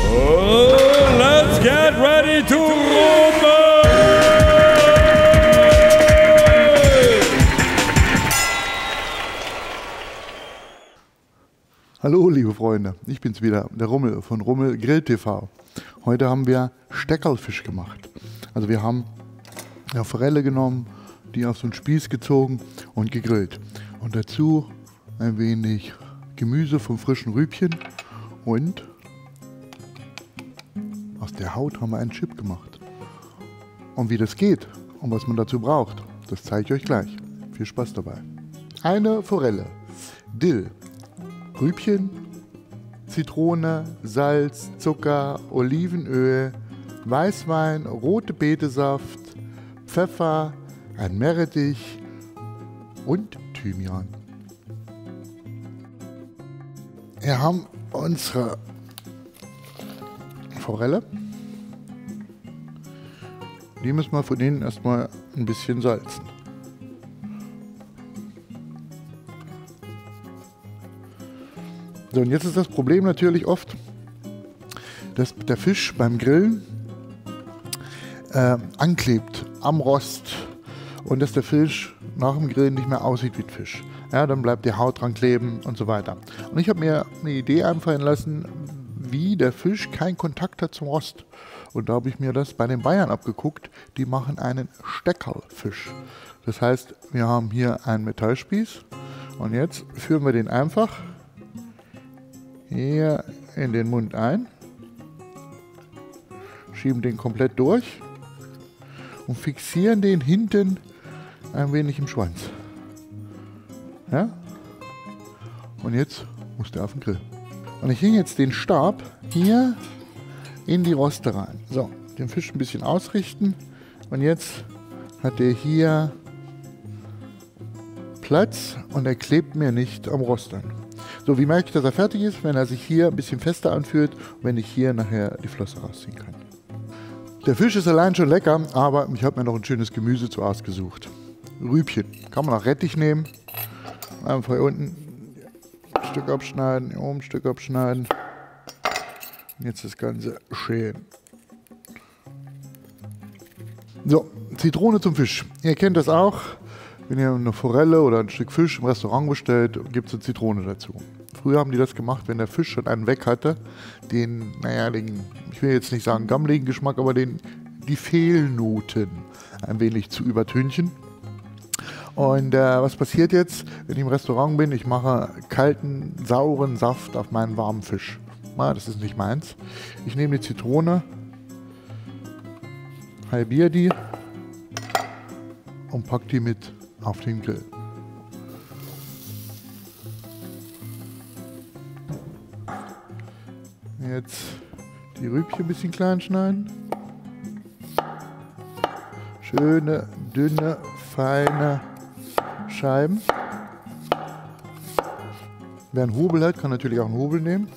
Oh, let's get ready to rumble! Hallo liebe Freunde, ich bin's wieder, der Rummel von Rummel Grill TV. Heute haben wir Steckerlfisch gemacht. Also wir haben eine Forelle genommen, die auf so einen Spieß gezogen und gegrillt. Und dazu ein wenig Gemüse vom frischen Rübchen und aus der Haut haben wir einen Chip gemacht. Und wie das geht und was man dazu braucht, das zeige ich euch gleich. Viel Spaß dabei. Eine Forelle, Dill, Rübchen, Zitrone, Salz, Zucker, Olivenöl, Weißwein, rote Betesaft, Pfeffer, ein Meerrettich und Thymian. Wir haben unsere Forelle. Die müssen wir von innen erstmal ein bisschen salzen. So, und jetzt ist das Problem natürlich oft, dass der Fisch beim Grillen anklebt am Rost und dass der Fisch nach dem Grillen nicht mehr aussieht wie Fisch. Ja, dann bleibt die Haut dran kleben und so weiter. Und ich habe mir eine Idee einfallen lassen, wie der Fisch keinen Kontakt hat zum Rost. Und da habe ich mir das bei den Bayern abgeguckt. Die machen einen Steckerlfisch. Das heißt, wir haben hier einen Metallspieß und jetzt führen wir den einfach hier in den Mund ein, schieben den komplett durch und fixieren den hinten ein wenig im Schwanz. Ja? Und jetzt muss der auf den Grill. Und ich hänge jetzt den Stab hier in die Roste rein. So, den Fisch ein bisschen ausrichten und jetzt hat der hier Platz und er klebt mir nicht am Rost an. So, wie merke ich, dass er fertig ist? Wenn er sich hier ein bisschen fester anfühlt und wenn ich hier nachher die Flosse rausziehen kann. Der Fisch ist allein schon lecker, aber ich habe mir noch ein schönes Gemüse zuerst gesucht. Rübchen. Kann man auch Rettich nehmen. Einfach hier unten ein Stück abschneiden, hier oben ein Stück abschneiden. Und jetzt das Ganze schälen. So, Zitrone zum Fisch. Ihr kennt das auch. Wenn ihr eine Forelle oder ein Stück Fisch im Restaurant bestellt, gibt es eine Zitrone dazu. Früher haben die das gemacht, wenn der Fisch schon einen weg hatte, ich will jetzt nicht sagen gammeligen Geschmack, aber die Fehlnoten ein wenig zu übertünchen. Und was passiert jetzt, wenn ich im Restaurant bin? Ich mache kalten, sauren Saft auf meinen warmen Fisch. Ja, das ist nicht meins. Ich nehme die Zitrone, halbiere die und packe die mit auf den Grill. Jetzt die Rübchen ein bisschen klein schneiden. Schöne, dünne, feine Scheiben. Wer einen Hobel hat, kann natürlich auch einen Hobel nehmen.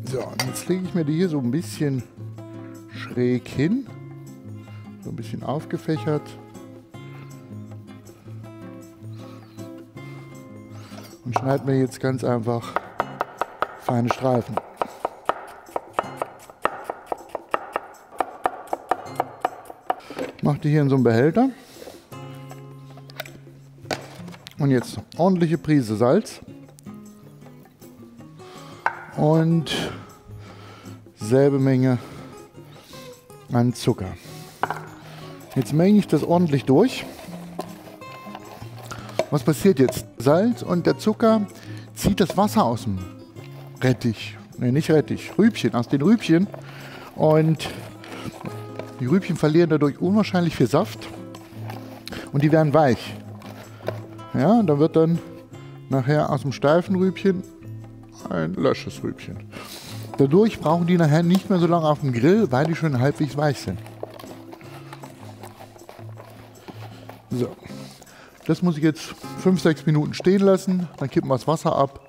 So, und jetzt lege ich mir die hier so ein bisschen schräg hin. So ein bisschen aufgefächert. Und schneide mir jetzt ganz einfach feine Streifen. Mache die hier in so einen Behälter. Und jetzt ordentliche Prise Salz. Und selbe Menge an Zucker. Jetzt menge ich das ordentlich durch. Was passiert jetzt? Salz und der Zucker zieht das Wasser aus dem Rettich. Ne, nicht Rettich, Rübchen, aus den Rübchen. Und die Rübchen verlieren dadurch unwahrscheinlich viel Saft. Und die werden weich. Ja, und da wird dann nachher aus dem steifen Rübchen ein lösches Rübchen. Dadurch brauchen die nachher nicht mehr so lange auf dem Grill, weil die schon halbwegs weich sind. So, das muss ich jetzt 5-6 Minuten stehen lassen, dann kippen wir das Wasser ab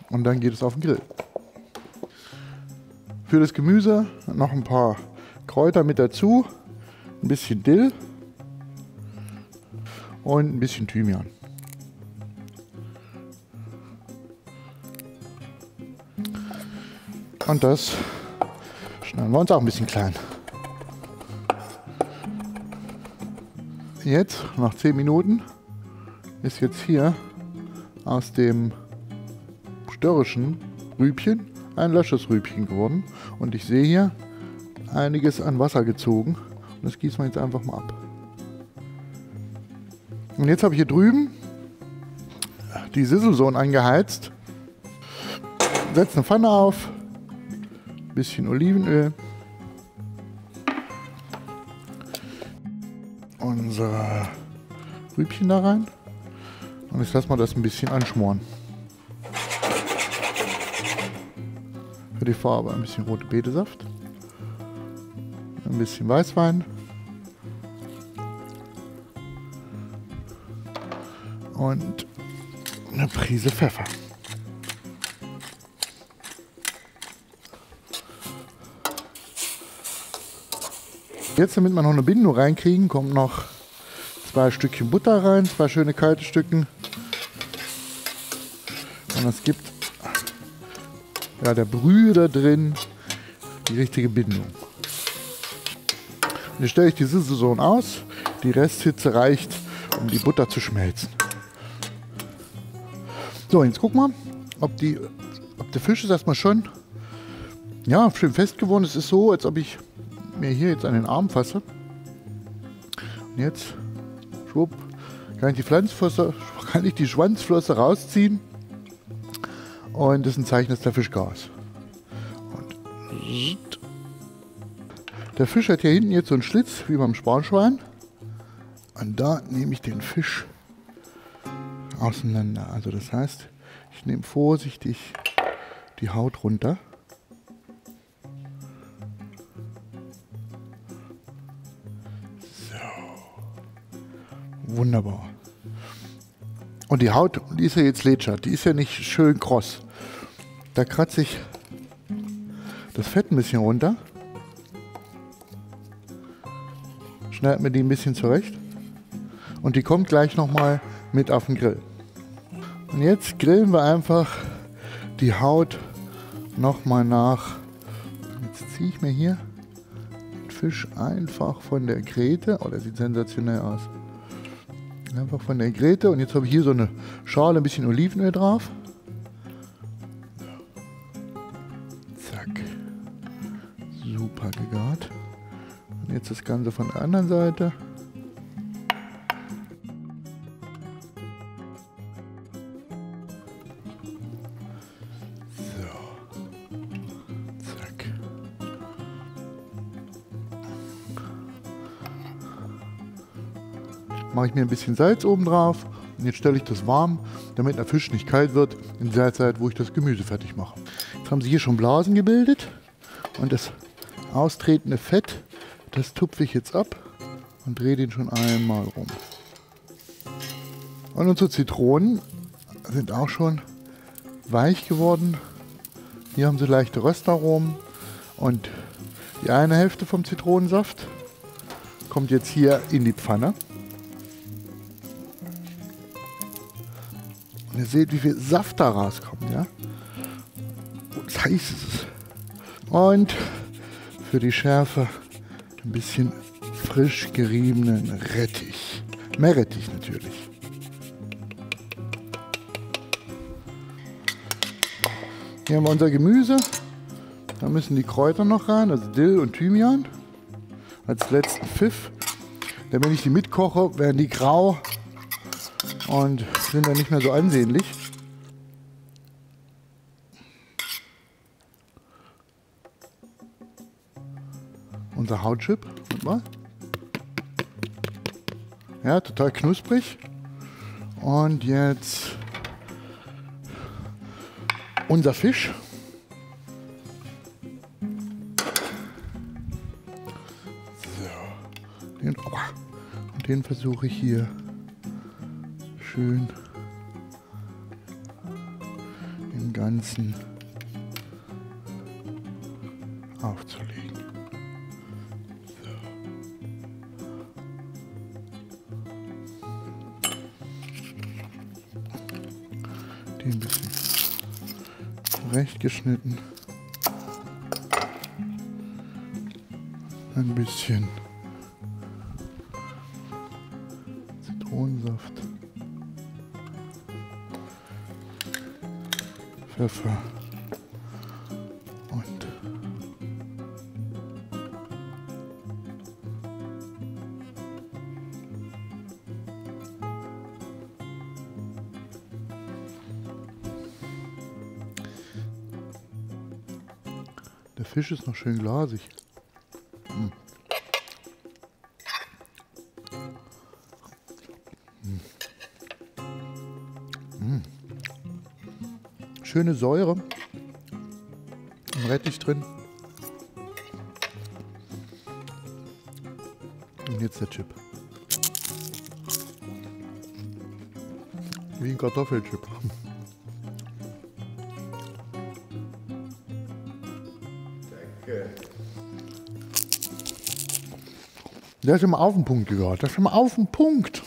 und dann geht es auf den Grill. Für das Gemüse noch ein paar Kräuter mit dazu, ein bisschen Dill und ein bisschen Thymian. Und das schneiden wir uns auch ein bisschen klein. Jetzt, nach 10 Minuten, ist jetzt hier aus dem störrischen Rübchen ein Löschesrübchen geworden. Und ich sehe hier einiges an Wasser gezogen. Und das gießen wir jetzt einfach mal ab. Und jetzt habe ich hier drüben die Sizzlezone angeheizt. Setze eine Pfanne auf, bisschen Olivenöl, unser Rübchen da rein und jetzt lassen wir das ein bisschen anschmoren. Für die Farbe ein bisschen rote Betesaft, ein bisschen Weißwein und eine Prise Pfeffer. Jetzt, damit wir noch eine Bindung reinkriegen, kommt noch 2 Stückchen Butter rein, 2 schöne kalte Stücken. Und das gibt ja, der Brühe da drin die richtige Bindung. Und jetzt stelle ich die Sizzlezone aus. Die Resthitze reicht, um die Butter zu schmelzen. So, jetzt guck mal, ob der Fisch ist erstmal schon ja, schön fest geworden. Es ist so, als ob ich mir hier jetzt an den Arm fasse. Und jetzt, schwupp, kann ich die Schwanzflosse rausziehen. Und das ist ein Zeichen, dass der Fisch gar ist. Und der Fisch hat hier hinten jetzt so einen Schlitz, wie beim Sparschwein. Und da nehme ich den Fisch auseinander. Also das heißt, ich nehme vorsichtig die Haut runter. Wunderbar. Und die Haut, die ist ja jetzt lätschert, die ist ja nicht schön kross. Da kratze ich das Fett ein bisschen runter. Schneide mir die ein bisschen zurecht. Und die kommt gleich nochmal mit auf den Grill. Und jetzt grillen wir einfach die Haut nochmal nach. Jetzt ziehe ich mir hier den Fisch einfach von der Gräte. Oh, der sieht sensationell aus. Einfach von der Gräte und jetzt habe ich hier so eine Schale, ein bisschen Olivenöl drauf. Zack. Super gegart. Und jetzt das Ganze von der anderen Seite. So. Zack. Mache ich mir ein bisschen Salz oben drauf und jetzt stelle ich das warm, damit der Fisch nicht kalt wird in der Zeit, wo ich das Gemüse fertig mache. Jetzt haben sie hier schon Blasen gebildet und das austretende Fett, das tupfe ich jetzt ab und drehe den schon einmal rum. Und unsere Zitronen sind auch schon weich geworden. Hier haben sie leichte Röstaromen und die eine Hälfte vom Zitronensaft kommt jetzt hier in die Pfanne. Und ihr seht, wie viel Saft da rauskommt, ja? Das heiß ist es. Und für die Schärfe ein bisschen frisch geriebenen Rettich. Meerrettich natürlich. Hier haben wir unser Gemüse. Da müssen die Kräuter noch rein, also Dill und Thymian. Als letzten Pfiff. Denn wenn ich die mitkoche, werden die grau und sind dann nicht mehr so ansehnlich. Unser Hautchip, guck mal. Ja, total knusprig. Und jetzt unser Fisch. So. Und den versuche ich hier schön im Ganzen aufzulegen. So. Den ein bisschen zurechtgeschnitten. ein bisschen Zitronensaft, Pfeffer und der Fisch ist noch schön glasig. Schöne Säure im Rettich drin. Und jetzt der Chip. Wie ein Kartoffelchip. Danke. Der ist immer auf den Punkt gegangen. Der ist immer auf den Punkt.